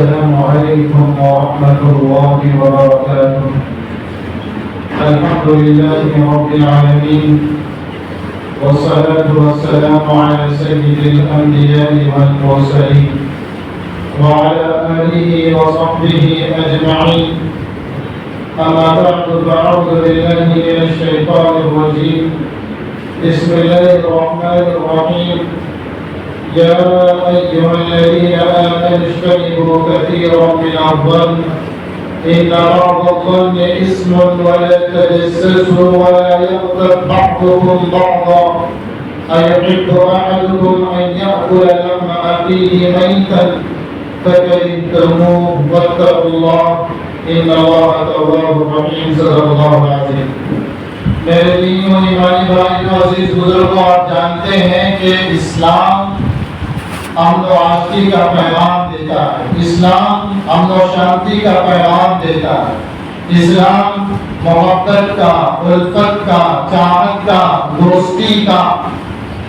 السلام عليكم ورحمة الله وبركاته. الحمد لله رب العالمين، والصلاة والسلام على سيد الأنبياء والمرسلين وعلى آله وصحبه أجمعين. أما بعد فأعوذ بالله من الشيطان الرجيم. بسم الله الرحمن الرحيم. يا أيها الذين آمنوا اجتنبوا كثيرا من الظن إن بعض الظن إثم ولا تجسسوا ولا يغتب بعضكم بعضا أيحب أحدكم أن يأكل لحم أخيه ميتا فكرهتموه واتقوا الله إن الله تواب رحيم. صدق الله العظيم. میرے دین و ایمانی بھائیوں، عزیز بزرگوں، آپ جانتے ہیں کہ اسلام امن و آشتی کا پیغام دیتا ہے. اسلام امن و شانتی کا پیغام دیتا ہے. اسلام محبت کا، الفت کا، چاہت کا، دوستی کا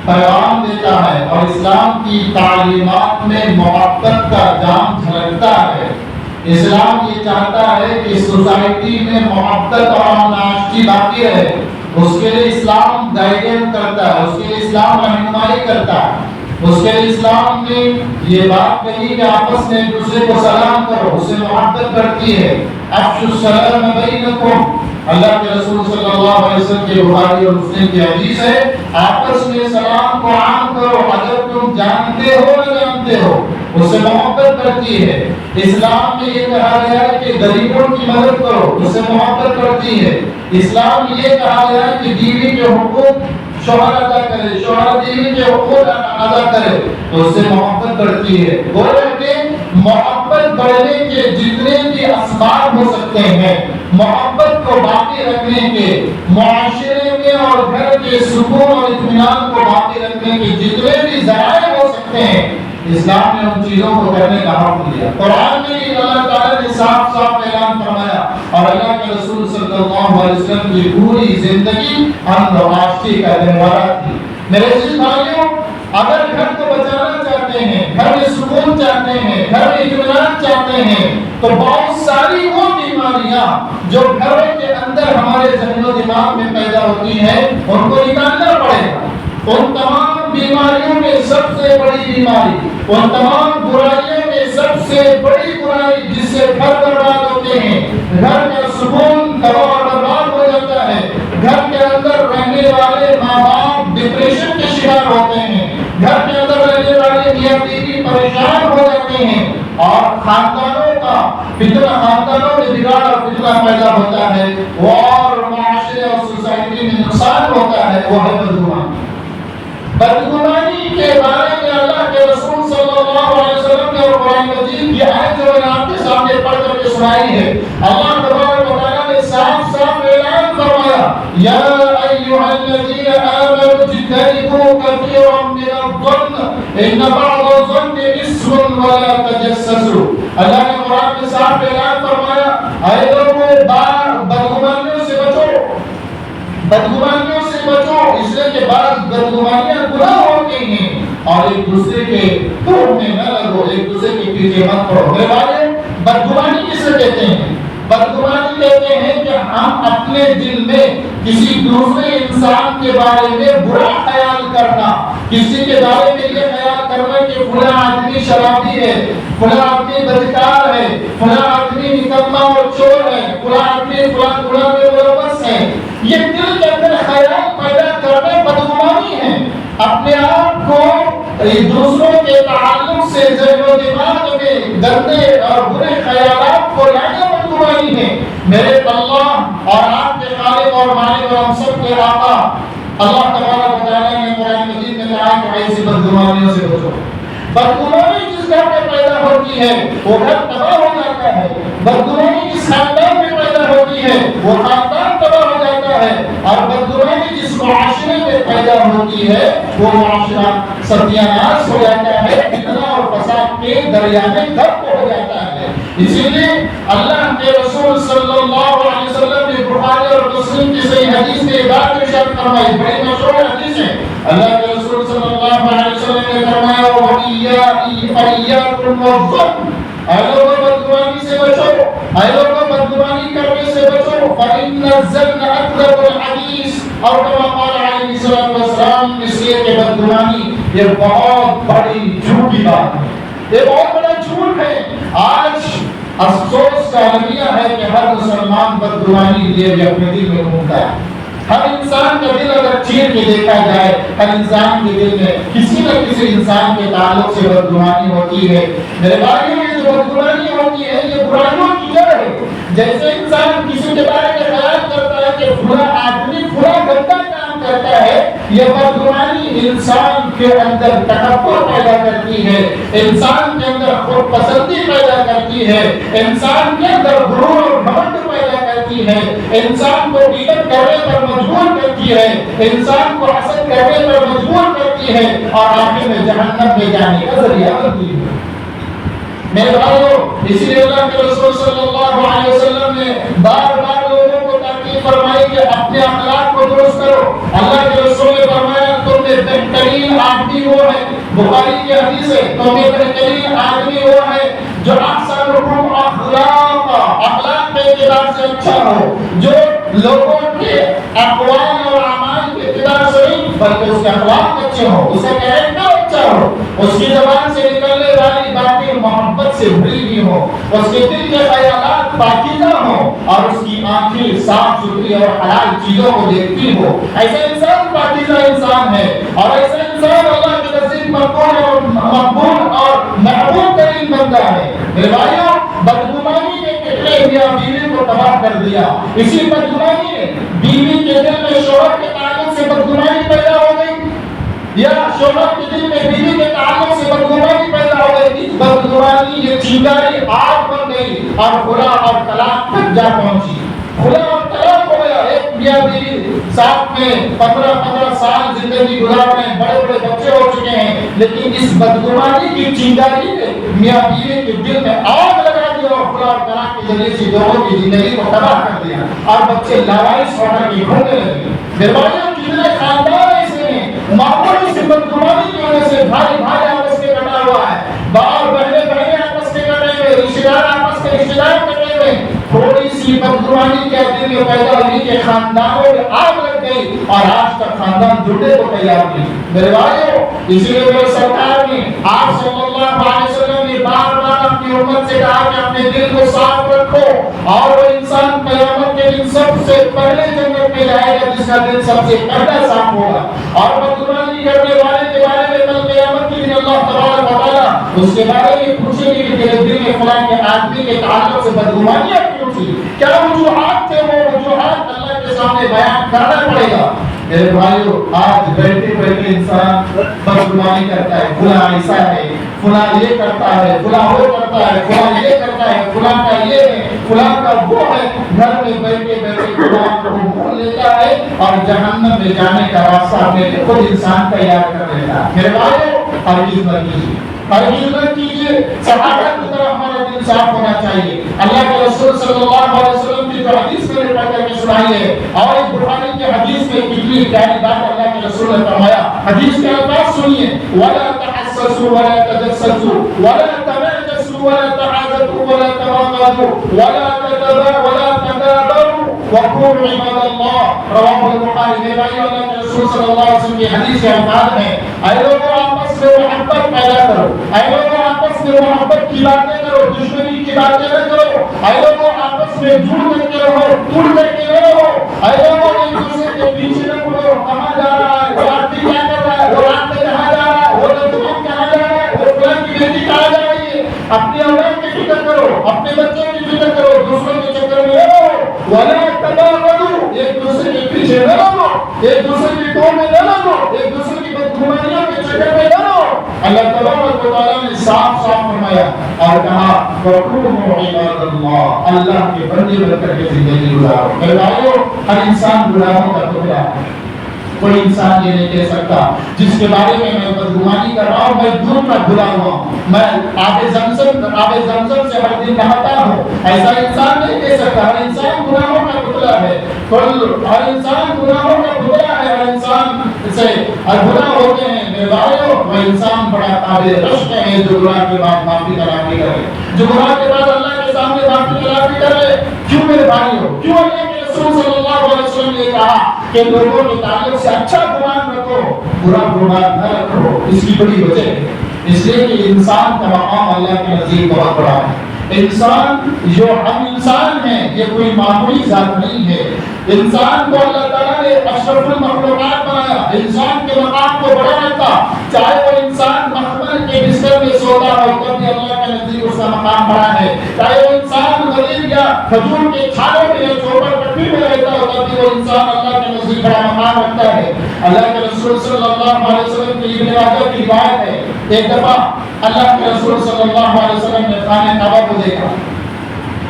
پیغام دیتا ہے، اور اسلام کی تعلیمات میں محبت کا جام جھلکتا ہے. اسلام یہ چاہتا ہے کہ سوسائٹی میں محبت اور امن آشتی باقی رہے. اس کے لیے اسلام گائیڈنس کرتا ہے، اس کے لیے اسلام رہنمائی کرتا ہے. اس کے لیے اسلام نے یہ بات کہی کہ آپس میں ایک دوسرے کو سلام کرو، اسے محبت کرتی ہے. افشوا السلام بینکم. اللہ کے رسول صلی اللہ علیہ وسلم کے بخاری اور مسلم کی حدیث ہے، آپس میں سلام کو عام کرو، اگر تم جانتے ہو نہ جانتے ہو. اسے محبت کرتی ہے. اسلام میں یہ کہا گیا ہے کہ غریبوں کی مدد کرو، اسے محبت کرتی ہے. اسلام میں یہ کہا گیا ہے کہ بیوی کے حقوق شوہر ادا کرے، شوہر بیوی کے حقوق ادا کرے، تو اس سے محبت کرتی ہے. گویا کہ محبت بڑھنے کے جتنے بھی اسباب ہو سکتے ہیں، محبت کو باقی رکھنے کے، معاشرے میں اور گھر کے سکون اور اطمینان کو باقی رکھنے کے جتنے بھی ذرائع ہو سکتے ہیں، اسلام نے ان چیزوں کو کرنے کا حق دیا. قرآن میں اللہ تعالیٰ نے صاف صاف اعلان فرمایا، اور اللہ کے رسول صلی اللہ علیہ وسلم کی پوری زندگی امن و آشتی کا گہوارہ تھی. میرے عزیز بھائیوں، اگر گھر کو بچانا چاہتے ہیں، گھر میں سکون چاہتے ہیں، گھر میں اطمینان چاہتے ہیں، تو بہت ساری وہ بیماریاں جو گھر کے اندر ہمارے ذہن و دماغ میں پیدا ہوتی ہیں، ان کو نکالنا پڑے گا. ان تمام بیماریوں میں سب سے بڑی بیماری، ان تمام برائیوں میں سب سے بڑی برائی جس سے گھر برباد ہوتے ہیں، گھر کا سکون تباہ و برباد ہو جاتا ہے، گھر کے اندر رہنے والے ماں باپ ڈپریشن کے شکار ہوتے ہیں، گھر کے اندر رہنے والے میاں بیوی پریشان ہو جاتے ہیں، اور خاندانوں کا فتنہ، خاندانوں میں بگاڑ اور فتنہ پیدا ہوتا ہے، اور معاشرے اور سوسائٹی میں نقصان ہوتا ہے. وہ ہے بدگمانی. بدگمانی کے بارے میں اللہ کے رسول صلی اللہ علیہ وسلم نے اور قرآن مجید کی آیت جو میں آپ کے سامنے پڑھ کر کے سنائی ہے، اللہ تبارک و تعالیٰ نے صاف صاف اعلان فرمایا، یا ایھا الذین آمنوا اجتنبوا کثیرا من الظن ان بعض الظن اثم ولا تجسسوا. اللہ نے قرآن میں صاف اعلان فرمایا، اے لوگوں، بدگمانیوں سے بچو، بدگمانیوں سے بچو، اس لیے کہ بعض بدگمانیاں گناہ ہو گئی ہیں، اور ایک دوسرے کے توڑ میں نہ لگو، ایک دوسرے کے پیچھے مت پڑو. میرے بھائی، بدگمانی کسے کہتے ہیں؟ بدگمانی کہتے ہیں کہ ہم اپنے دل میں کسی دوسرے انسان کے بارے میں برا خیال کرنا، کسی کے بارے میں یہ خیال کرنا کہ فلاں آدمی شرابی ہے، فلاں آدمی بدکار ہے، فلاں آدمی نکما اور چور ہے، فلاں آدمی فلاں گناہ میں ملوث ہے. یہ دل کے اندر خیال پیدا کرنے بدگمانی ہے. اپنے آپ کو دوسروں کے تعلق سے ذہن و دماغ میں گندے اور برے خیالات کو لانا بدگمانی ہے. میرے اللہ اور آپ کے خالق اور مالک اور ہم سب کے آقا اللہ تبارک و تعالیٰ نے قرآن مجید میں کہا کہ ایسی بدگمانیوں سے بچو. بدگمانی جس گھر میں پیدا ہوتی ہے وہ گھر تباہ ہو جاتا ہے. بدگمانی جس خاندان میں پیدا ہوتی ہے وہ خاندان تباہ ہو جاتا ہے. اور بدگمانی جس معاشرے میں پیدا ہوتی ہے وہ معاشرہ ستیاناش ہو جاتا ہے، فتنہ اور فساد کے دریا میں غرق ہو جاتا ہے. اسی لیے اللہ کے رسول صلی اللہ علیہ وسلم نے بخاری اور مسلم کی صحیح حدیث میں بات ارشاد فرمائی، بڑی مشہور حدیث ہے. اللہ کے رسول صلی اللہ علیہ وسلم نے فرمایا، وَإِيَّاكُمْ وَالظَّنَّ. اے لوگوں، اے لوگوں بدگمانی کرنے سے بچو فإن الظن أكذب الحديث اور کما قال علیہ الصلوۃ والسلام اس لیے کہ بدگمانی یہ بہت بڑی جھوٹی بات ہے، یہ بہت بڑا جھوٹ ہے۔ آج افسوس کا المیہ ہے کہ ہر مسلمان بدگمانی لیے بھی اپنے دل میں گھومتا ہے۔ ہر انسان کا دل اگر چیر کے دیکھا جائے، ہر انسان کے دل میں کسی نہ کسی انسان کے تعلق سے بدگمانی ہوتی ہے۔ میرے بھائیوں یہ جو بدگمانی ہوتی ہے یہ برائیوں کی جڑ ہے۔ جیسے انسان کسی کے بارے میں خیال کرتا ہے کہ فلاں آدمی فلاں گندا کام کرتا ہے، یہ بدگمانی انسان کے اندر تکبر پیدا کرتی ہے، انسان کے اندر خود پسندی پیدا کرتی ہے، انسان کے اندر غرور اور گھمنڈ پیدا کرتی ہے، انسان کو غیبت کرنے پر مجبور کرتی ہے، انسان کو حسد کرنے پر مجبور کرتی ہے اور آخر میں جہنم میں جانے کا ذریعہ بنتی ہے۔ میرے بھائیو اسی لیے اللہ کے رسول صلی اللہ علیہ وسلم نے بار بار لوگوں کو تاکید فرمائی کہ اپنے اخلاق کو درست کرو۔ اللہ کے رسول نے فرمایا تم میں بہترین آدمی وہ ہے، بخاری کی حدیث ہے، تم میں بہترین آدمی وہ ہے جو احسنکم اخلاقا، اخلاق کے اعتبار سے اچھا ہو، جو لوگوں کے اقوال اور اعمال کے اعتبار سے نہیں بلکہ اس کے اخلاق اچھے ہوں، اس کا کیریکٹر اچھا ہو، اس کی زبان سے نکلنے والی باتیں محبت سے بھری ہوئی ہو، اس کے دل کے خیالات پاکیزہ ہوں اور اس کی آنکھیں صاف ستھری اور حلال چیزوں کو دیکھتی ہو۔ ایسا انسان پاکیزہ انسان ہے اور ایسا انسان اللہ کے نزدیک مقبول اور محبوب ترین بندہ ہے۔ میرے بھائیوں بدگمانی نے کتنے میاں بیوی کو تباہ کر دیا۔ اسی بدگمانی نے بیوی کے دل میں شوہر کے تعلق سے بدگمانی پیدا ہو گئی یا شوہر کے دل میں بیوی کے تعلق سے بدگمانی پیدا ہو گئی، اس بدگمانی یہ چنگاری آگ بن گئی اور خلا اور طلاق تک جا پہنچی۔ خلا اور طلاق ہو گیا، ایک میاں بیوی ساتھ میں 15 سال زندگی گزار رہے ہیں، بڑے بڑے بچے ہو چکے ہیں، لیکن اس بدگمانی کی چنگاری نے میاں بیوی کے دل میں آگ لگا دیا اور خلا اور طلاق کے ذریعے سے دونوں کی زندگی کو تباہ کر دیا اور بچے لاوارث ہونے کی گھومنے لگے۔ میرے بھائیوں کتنے خاندان ایسے ہیں معمولی سی بدگمانی کی وجہ سے بھائی بھائی آپس میں کٹا ہوا ہے، باپ بہنیں بہنیں آپس میں کٹے ہوئے، رشتے دار آپس میں رشتے دار کٹے ہوئے، تھوڑی سی بدگمانی کے دل میں پیدا ہوئی کہ خاندانوں میں آگ لگ گئی اور آج تک خاندان جڑنے کو تیار نہیں۔ میرے بھائیوں اسی لیے میرے سرکار نے آپ صلی اللہ علیہ وسلم نے بار بار اپنی امت سے کہا کہ اپنے دل کو صاف رکھو اور وہ انسان قیامت کے دن سب سے پہلے جنت میں جائے گا جس کا دل سب سے پہلا صاف ہوگا۔ اور بدگمانی کرنے والے کے بارے میں کل قیامت کے دن اللہ تبارک و تعالیٰ اس کے بارے میں پوچھیں گے کہ تیرے دل میں فلاں کے آدمی کے تعلق سے بدگمانیاں کیوں تھی، کیا وجوہات تھے، وہ وجوہات اللہ کے سامنے بیان کرنا پڑے گا۔ میرے بھائیو آج بیٹھے بیٹھے انسان بدگمانی کرتا ہے، فلاں ایسا ہے، فلاں یہ کرتا ہے، فلاں وہ کرتا ہے، فلاں یہ کرتا ہے، فلاں کا یہ ہے، فلاں کا وہ ہے، گھر میں بیٹھے بیٹھے فلاں کو بھول لیتا ہے اور جہنم میں جانے کا راستہ اپنے خود انسان تیار کر لیتا ہے۔ میرے بھائیو ہرگز نہ کیجیے، ہرگز نہ کیجیے، صحابہ کی طرح ہمارا دل صاف ہونا چاہیے۔ اللہ کے رسول صلی اللہ علیہ وسلم کی جو حدیث میں نے پڑھ کر کے سنائی ہے اور ایک بخاری کی حدیث میں کتنی پیاری بات اللہ کے رسول نے فرمایا، حدیث کے الفاظ سنیے، وَلَا تَحَسَّسُوا وَلَا تَجَسَّسُوا وَلَا تَنَاجَسُوا وَلَا تَحَاسَدُوا وَلَا تَبَاغَضُوا وَلَا تَدَابَرُوا وَكُونُوا عِبَادَ اللَّهِ رواہ البخاری۔ میرے بھائیو اللہ کے رسول صلی اللہ علیہ وسلم کی حدیث کے الفاظ ہیں، اے لوگوں آپس میں محبت پیدا کرو، اے لوگوں آپس میں محبت کی باتیں کرو، دشمنی کی باتیں نہ کرو، اے لوگوں آپس میں جھوٹ کر کے رہو، ٹوٹ کر کے نہ رہو، اے لوگوں ایک دوسرے کے پیچھے نہ پڑو، کہاں جا رہا ہے، وہ آدمی کیا کر رہا ہے، وہ رات میں کہاں جا رہا ہے، وہ نوجوان کہاں جا رہا ہے، وہ فلاں کی بیٹی کہاں جا رہی ہے۔ اپنی اولاد کی فکر کرو، اپنے بچوں کی فکر کرو، دوسروں کے چکر میں نہ رہو، ولا تباغضوا، ایک دوسرے کے پیچھے نہ رہو، ایک دوسرے کی ٹول میں نہ لگو، ایک دوسرے کی بدگمانیوں کے چکر میں نہ رہو۔ اللہ تبارک و تعالیٰ نے صاف صاف فرمایا اور کہا وَكُونُوا عِبَادَ اللَّهِ، اللہ کے بندے بن کر کے زندگی گزارو۔ میرے بھائیو ہر انسان گناہوں کا ٹکڑا ہے، کوئی انسان یہ نہیں کہہ سکتا جس کے بارے میں میں بدگمانی کر رہا ہوں میں دور کا بھلا ہوا ہوں، میں آب زمزم سے ہر دن نہاتا ہوں، ایسا انسان نہیں کہہ سکتا۔ ہر انسان گناہوں کا پتلا ہے، ہر انسان گناہوں کا پتلا ہے، ہر انسان سے گناہ ہوتے ہیں۔ میرے بھائیو وہ انسان بڑا قابل رشک ہے جو گناہ کے بعد معافی تلاش کرے، جو گناہ کے بعد اللہ کے کے سامنے باقی تلافی کر لے. کیوں میرے بھائی ہو؟ کیوں اللہ کے رسول صلی اللہ علیہ وسلم نے کہا کہ لوگوں کے تعلق سے اچھا گمان رکھو, برا گمان نہ رکھو؟ اس کی بڑی وجہ ہے, اس لیے کہ انسان کا مقام اللہ کے نزدیک بہت بڑا ہے. انسان جو ہم انسان ہیں یہ کوئی معمولی ذات نہیں ہے. انسان کو اللہ تعالیٰ نے اشرف المخلوقات بنایا, انسان کے مقام کو بڑا رکھا. چاہے وہ انسان مخمل کے بستر میں سوتا ہو تب بھی اللہ کے نزدیک اس کا مقام بڑا ہے. چاہے وہ انسان غریب یا کھجور کے چھالے میں یا چوپڑ پٹی میں رہتا ہو تب بھی وہ انسان اللہ کے نزدیک بڑا مقام رکھتا ہے. اللہ کے رسول صلی اللہ علیہ وسلم کی ابن ماجہ کی روایت ہے, ایک دفعہ اللہ کے رسول صلی اللہ علیہ وسلم نے خانہ کعبہ کو دیکھا,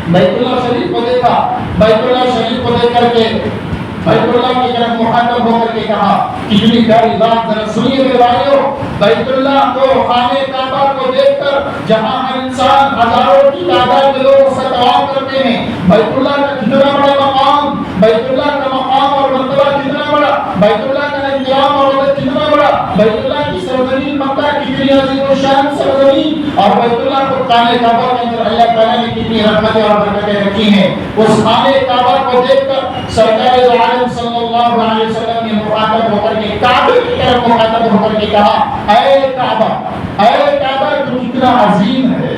بیت اللہ شریف کو دیکھا. بیت اللہ شریف کو دیکھ کر کے بیت اللہ کی طرف مخاطب ہو کر کے کہا, کتنی پیاری بات, ذرا سنیے میرے بھائیو. بیت اللہ کو, خانہ کعبہ کو دیکھ کر جہاں ہر انسان ہزاروں کی تعداد میں لوگ اس کا طواف کرتے ہیں, بیت اللہ کا کتنا بڑا مقام, بیت اللہ کا مقام اور مرتبہ کتنا بڑا, بیت اللہ کا احترام اور عزت کتنا بڑا, بیت اللہ کی سرزمین مکہ کتنی عظیم و شان سرزمین, اور بیت اللہ کو خانہ کعبہ کے اندر اللہ تعالیٰ نے کتنی رحمتیں اور برکتیں رکھی ہیں. اس خانہ کعبہ کو دیکھ کر سرکار دو عالم صلی اللہ علیہ وسلم نے مخاطب ہو کر کے کعبے کی طرف مخاطب ہو کر کے کہا, اے کعبہ, اے کعبہ تو کتنا عظیم ہے,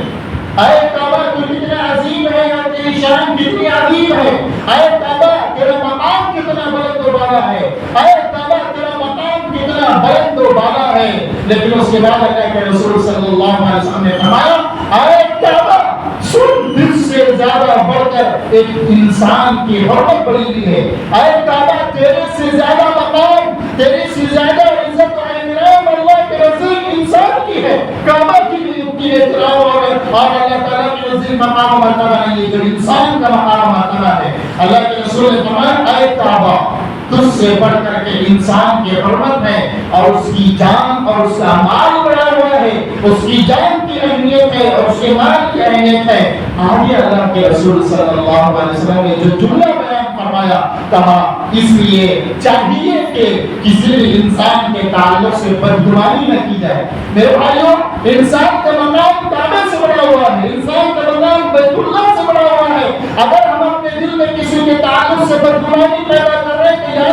اے کعبہ تو کتنا عظیم ہے, اور تیری شان کتنی عظیم ہے, اے کعبہ تیرا مقام کتنا بلند و بالا ہے, اے کعبہ تیرا مقام کتنا بلند و بالا ہے. لیکن اس کے بعد اللہ کے رسول صلی اللہ علیہ وسلم نے فرمایا, اے کعبہ سن, دل سے زیادہ بڑھ کر ایک انسان کی حرمت بڑی ہوئی ہے. اے کعبہ تیرے سے زیادہ مقام, تیرے سے زیادہ عزت و احترام اللہ کے نزدیک انسان کی ہے. کعبہ کی احترام اور اللہ تعالیٰ کے نزدیک مقام و مرتبہ نہیں ہے جو انسان کا مقام و مرتبہ ہے. اللہ کے رسول نے فرمایا, اے کعبہ تجھ سے بڑھ کر کے انسان کی حرمت ہے, اور اس کی جان اور اس کا مال بڑا ہوا ہے. اس کی جان کی اہمیت ہے اور اس کے مال کی اہمیت ہے. آگے اللہ کے رسول صلی اللہ علیہ وسلم نے جو جملہ بیان فرمایا, کہا اس لیے چاہیے کہ کسی بھی انسان کے تعلق سے بدگمانی نہ کی جائے. میرے بھائیوں, انسان کا مقام کعبے سے بڑا ہوا ہے, انسان کا مقام بیت اللہ سے بڑا ہوا ہے. اگر ہم اپنے دل میں کسی کے تعلق سے بدگمانی پیدا کر رہے ہیں,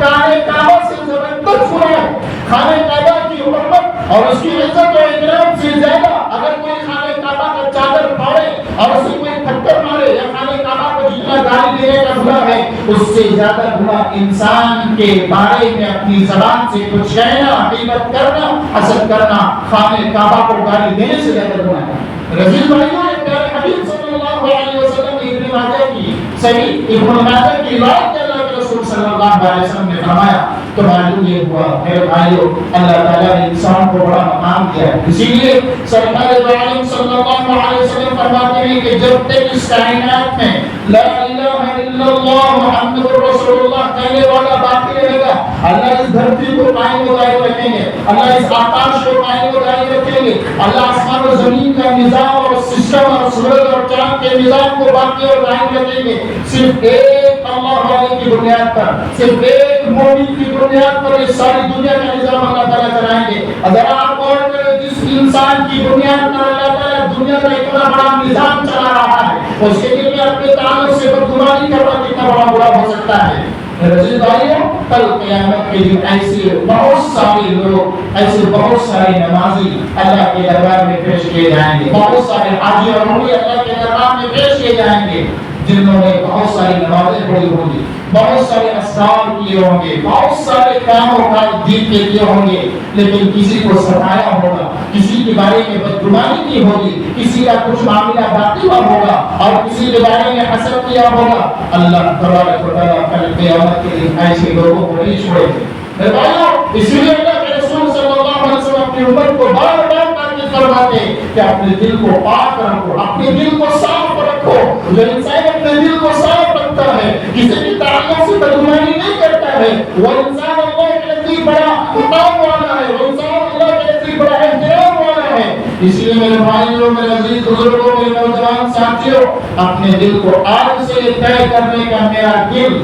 خانہ کعبہ سے زبردست گناہ ہے. خانہ کعبہ کی حرمت اور اس کی عزت و احترام سے زیادہ اگر کوئی خانہ کعبہ کا چادر پھاڑے اور اسے کوئی پتھر مارے, یا خانہ کعبہ کو جتنا گالی دینے کا گناہ ہے, اس سے زیادہ گناہ انسان کے بارے میں اپنی زبان سے کچھ کہنا, غیبت کرنا, حسد کرنا, خانہ کعبہ کو گالی دینے سے زیادہ گناہ ہے. رسول بھائیوں, پیارے حبیب صلی اللہ علیہ وسلم نے ابن ماجہ کی صحیح ابن ماجہ کی روایت کے اللہ کے رسول صلی اللہ علیہ وسلم نے فرمایا, تو معلوم یہ ہوا میرے بھائیوں, اللہ تعالیٰ نے انسان کو بڑا مقام دیا ہے. اسی لیے سرکار دو عالم صلی اللہ علیہ وسلم فرماتے ہیں کہ جب تک اس کائنات میں لا الہ الا اللہ محمد رسول اللہ کہنے والا باقی رہے گا, اللہ اس دھرتی کو قائم و دائم رکھیں گے, اللہ اس آکاش کو قائم و دائم رکھیں گے, اللہ آسمان و زمین کا نظام اور سسٹم اور سورج اور چاند کے نظام کو باقی اور قائم رکھیں گے. صرف ایک اللہ والے کی بنیاد پر, صرف ایک مومن کی بنیاد پر اس ساری دنیا کا نظام اللہ تعالیٰ چلائیں گے. اگر آپ غور کریں جس انسان کی بنیاد پر اللہ تعالیٰ دنیا کا اتنا بڑا نظام چلا رہا ہے, اس کے دل میں اپنے تعلق سے بدگمانی کرنا کتنا بڑا برا ہو سکتا ہے. رضی بھائیوں, کل قیامت کے دن ایسے بہت سارے لوگ, ایسے بہت سارے نمازی اللہ کے دربار میں پیش کیے جائیں گے, بہت سارے حاجی اور عمرے اللہ کے دربار میں پیش کیے جائیں گے, جنہوں نے بہت ساری نمازیں پڑھی ہوں گی, بہت سارے اسرار کیے ہوں گے, بہت سارے کام و کاج دین کے کیے ہوں گے, لیکن کسی کو ستایا ہوگا, کسی کے بارے میں بدگمانی کی ہوگی, کسی کا کچھ معاملہ باقی ہوا ہوگا, اور کسی کے بارے میں حسد کیا ہوگا. اللہ تبارک و تعالیٰ کل قیامت کے دن ایسے لوگوں کو نہیں چھوڑے گے. اسی لیے اللہ کے رسول صلی اللہ علیہ وسلم اپنی امت کو بار بار تاکید فرماتے ہیں کہ اپنے دل کو پاک رکھو, اپنے دل کو صاف رکھو. جو انسان اپنے دل کو صاف رکھتا ہے, کسی کی تعلق سے بدگمانی نہیں کرتا ہے, وہ انسان اللہ کے نزدیک بڑا مقام والا ہے, وہ انسان اللہ کے نزدیک بڑا احترام والا ہے. اس لیے میرے بھائیوں, میرے عزیز بزرگوں, میرے نوجوان ساتھیوں, اپنے دل کو آج سے طے کرنے کا میرا دل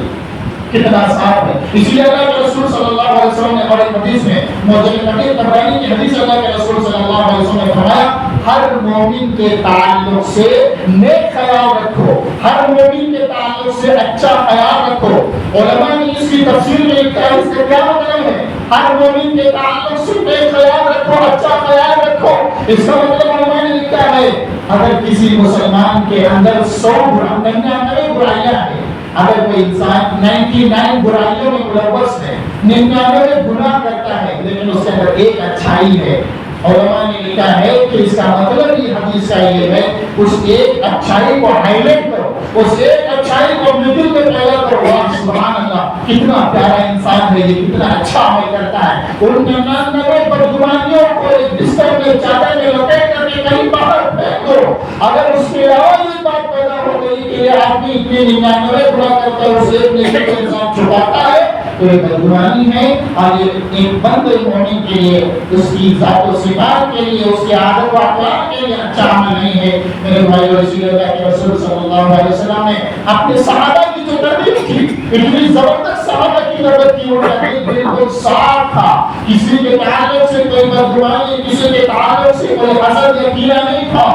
کتنا صاف ہے. اس لیے اللہ کے رسول صلی اللہ علیہ وسلم نے اور ایک حدیث میں, معجم کبیر طبرانی کی حدیث, اللہ کے رسول صلی اللہ علیہ وسلم نے فرمایا, ہر مومن کے تعلق سے نیک خیال رکھو، ہر مومن کے تعلق سے اچھا خیال رکھو۔ علماء نے اس کی تفسیر میں لکھا ہے، اس کا کیا مطلب ہے؟ ہر مومن کے تعلق سے نیک خیال رکھو، اچھا خیال رکھو۔ اس کا مطلب علماء نے لکھا ہے اگر کسی مسلمان کے اندر 99 برائیاں ہیں، اگر کوئی انسان 99 برائیوں میں ملوث ہے، 99 گناہ کرتا ہے، لیکن اس کے اندر ایک اچھائی ہے، علماء نے لکھا ہے کہ اس کا مطلب یہ حدیث کا یہ ہے اس ایک اچھائی کو ہائی لائٹ کرو، اس ایک اچھائی کو اپنے دل میں پیدا کرو۔ واہ سبحان اللہ، کتنا پیارا انسان ہے یہ، کتنا اچھا عمل کرتا ہے۔ ان 99 بدگمانیوں کو ایک بستر میں چادر میں لپیٹ کر کے کہیں باہر پھینک دو۔ اگر اس کے علاوہ یہ بات پیدا ہو گئی کہ یہ آدمی اتنے 99 گناہ کرتا ہے، اسے ایک نیکی کو انسان چھپاتا ہے، تو یہ بدگمانی ہے۔ اور یہ ایک بندے مومن کے لیے، اس کی ذات و صفات کے لیے، اس کے عادت و اخلاق کے لیے اچھا عمل نہیں ہے۔ میرے بھائی رسول اللہ کے رسول صلی اللہ علیہ وسلم نے اپنے صحابہ کی جو تربیت کی، اتنی زبردست صحابہ کی تربیت کی، ان کا دل بالکل صاف تھا، کسی کے تعلق سے کوئی بدگمانی، کسی کے تعلق سے کوئی حسد یا کینہ نہیں تھا۔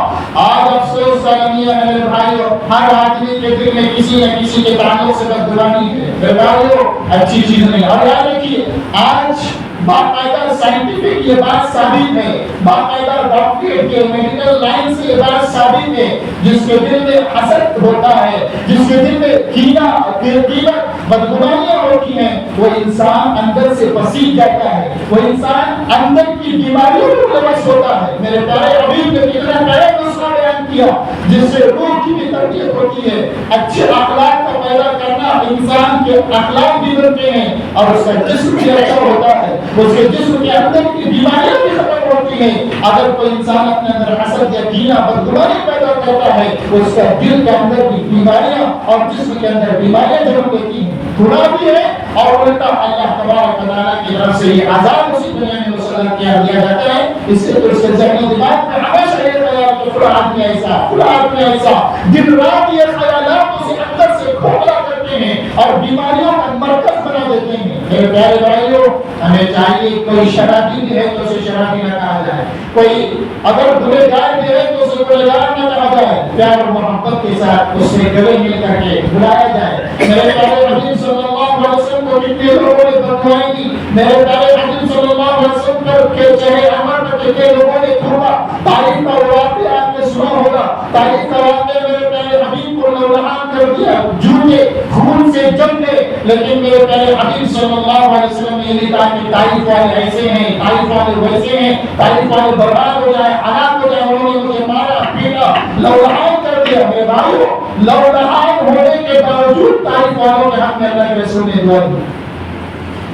آج افسوس ہے میرے بھائیو، ہر آدمی کے دل میں کسی نہ کسی کے تعلق سے بدگمانی ہے۔ میرے بھائیو اچھی چیز نہیں۔ اور یاد رکھیے آج باقاعدہ سائنٹیفک یہ بات ثابت ہے، باقاعدہ ڈاکٹریٹ کے میڈیکل لائن سے یہ بات ثابت ہے، جس کے دل میں حسد ہوتا ہے، جس کے دل میں کینہ، غیبت، بدگمانیاں ہوتی ہیں، وہ انسان اندر سے پسیج جاتا ہے، وہ انسان اندر کی بیماریوں میں ملوث ہوتا ہے۔ میرے پیارے حبیب نے کتنا نیا نسخہ بیان کیا جس سے روح کی بھی تربیت ہوتی ہے۔ اچھے اخلاق کا پیدا کرنا، انسان کے اخلاق بھی بنتے ہیں اور اس کا جسم بھی اچھا ہوتا ہے، اس کے جسم کے اندر کی بیماریاں بھی ختم ہوتی ہیں۔ اگر کوئی انسان اپنے اندر حسد یا کینہ، بدگمانی پیدا کرتا ہے، اس کا دل کے اندر بھی بیماریاں اور جسم کے اندر بیماریاں جنم لیتی ہیں، گناہ بھی ہے اور الٹا اللہ تبارک و تعالیٰ کی طرف سے یہ عذاب اسی دنیا میں مسلط کیا دیا جاتا ہے۔ اس سے تو اس کے ذہن و دماغ میں ہمیشہ یہ خیال کہ فلاں آدمی ایسا، فلاں آدمی ایسا، دن رات یہ خیالات اسے اندر سے کھوکھلا کرتے ہیں اور بیماریوں کا مرکز بنا دیتے ہیں۔ میرے پیارے بھائیوں ہمیں چاہیے کوئی شرابی بھی ہے تو اسے شرابی نہ کہا جائے، کوئی اگر گنہگار بھی ہے تو اسے گنہگار نہ کہا جائے، پیار اور محبت کے ساتھ اس سے گلے مل کر کے بلایا جائے۔ میرے پیارے حبیب صلی اللہ علیہ وسلم کو کتنے لوگوں نے بدگمانی کی، میرے پیارے حبیب صلی اللہ علیہ وسلم کے چہرے انور پر کتنے لوگوں نے تھوڑا تعریف کا واقعہ آپ نے سنا ہوگا، تعریف کا واقعہ میرے پیارے حبیب کو لولہان کر دیا، جھوٹے خون سے جم گئے، لیکن میرے پیارے حبیب صلی اللہ علیہ وسلم نے یہ کہا کہ تعریف والے ایسے ہیں، تعریف والے ویسے ہیں، تعریف والے برباد ہو جائے، ہلاک ہو جائے، انہوں نے مجھے مارا پیٹا لولہان کر دیا۔ میرے بھائیو لولہان ہونے کے باوجود تعریف والوں کے حق میں اللہ کے رسول نے دعا دی،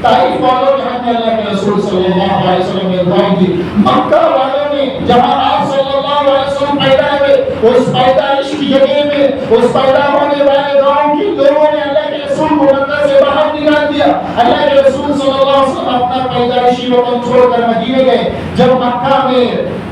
تعریف والوں کے حق میں اللہ کے رسول صلی اللہ علیہ وسلم نے دعا دی۔ مکہ والوں نے جہاں آپ صلی اللہ علیہ وسلم پیدا ہوئے، اس پیدائش کی جگہ میں، اس پیدا ہونے والے گاؤں کی لوگوں نے اللہ کے رسول کو مکہ سے باہر نکال دیا۔ اللہ کے رسول صلی اللہ علیہ وسلم اپنا پیدائشی وطن چھوڑ کر مدینے گئے۔ جب مکہ میں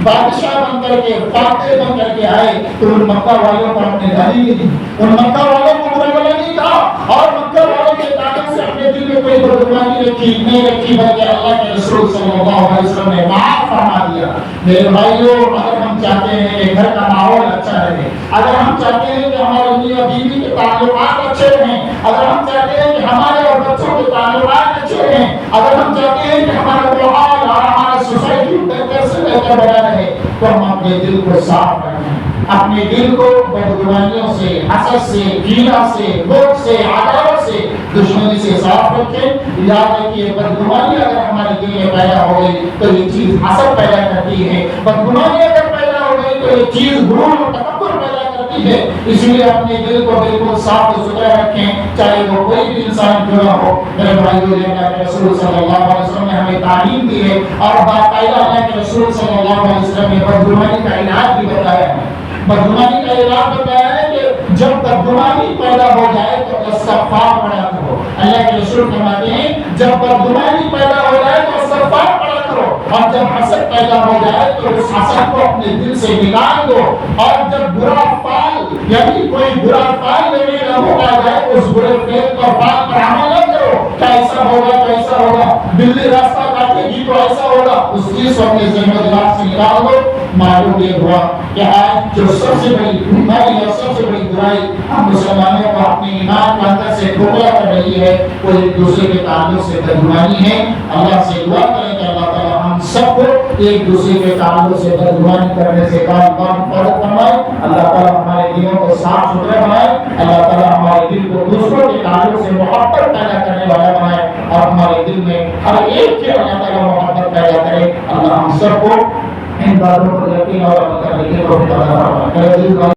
بادشاہ بن کر کے، فاتح بن کر کے آئے تو ان مکہ والوں پر اپنے گالی نہیں دی، ان مکہ والوں کو برا بلا نہیں کہا اور مکہ والوں کے تعلق سے اپنے دل میں کوئی بدگمانی نہیں رکھی، بلکہ اللہ کے رسول صلی اللہ علیہ وسلم نے معاف فرما دیا۔ میرے بھائیوں اگر ہم چاہتے ہیں کہ گھر کا ماحول اچھا رہے، اگر ہم چاہتے ہیں کہ ہمارے میاں بیوی کے تعلقات اچھے رہیں، اگر ہم چاہتے ہیں کہ ہمارے اور بچوں کے تعلقات اچھے رہیں، اگر ہم چاہتے ہیں کہ ہمارا ماحول اور ہمارا سوسائٹی بہتر سے بہتر بنا رہے، تو ہم اپنے دل کو صاف رکھیں، اپنے دل کو بدگمانیوں سے، حسد سے، کینہ سے، بغض سے، عداوت سے، دشمنی سے صاف رکھیں۔ یاد رکھیے بدگمانی اگر ہمارے دل میں پیدا ہو گئی تو یہ چیز حسد پیدا کرتی ہے، بدگمانی اگر پیدا ہو گئی تو یہ چیز غرور اور تکبر پیدا کرتی ہے۔ اس لیے اپنے دل کو بالکل صاف و ستھرا رکھیں، چاہے وہ کوئی بھی انسان کیوں نہ ہو۔ میرے بھائیو اللہ کے رسول صلی اللہ علیہ وسلم نے ہمیں تعلیم دی ہے اور باقاعدہ اللہ کے رسول صلی اللہ علیہ وسلم نے بدگمانی کا علاج بھی بتایا ہے۔ بدگمانی کا علاج بتایا ہے کہ جب بدگمانی پیدا ہو جائے تو استغفار پڑھا کرو۔ اللہ کے رسول فرماتے ہیں جب بدگمانی پیدا ہو جائے تو استغفار پڑھا کرو، اور جب حسد پیدا ہو جائے تو اس حسد کو اپنے دل سے نکال دو، اور جب برا فال یعنی کوئی برا فال لینے کا موقع آ جائے تو اس برے فعل پر فال پر عمل نہ کرو کہ ایسا ہوگا تو ایسا ہوگا، بلی راستہ کاٹے گی تو ایسا ہوگا، اس چیز کو اپنے ذہن و دماغ سے نکال دو۔ معلوم یہ ہوا کہ آج جو سب سے بڑی بیماری اور سب سے بڑی برائی ہم مسلمانوں کو اپنے ایمان کے اندر سے کھوکھلا کر رہی ہے وہ ایک دوسرے کے تعلق سے بدگمانی ہے. اللہ سے دعا کریں کہ اللہ تعالیٰ ہم سب کو ایک دوسرے کے تعلق سے بدگمانی کرنے سے کام فرق فرمائے. اللہ تعالیٰ ہمارے دلوں کو صاف ستھرا بنائے. اللہ تعالیٰ ہمارے دل کو دوسروں کے تعلق سے محبت پیدا کرنے والا بنائے اور ہمارے دل میں ہر ایک سے اللہ تعالیٰ محبت پیدا کرے. اللہ ہم سب کو ان باتوں پر یقین اور عمل کرنے کی توفیق عطا فرمائے.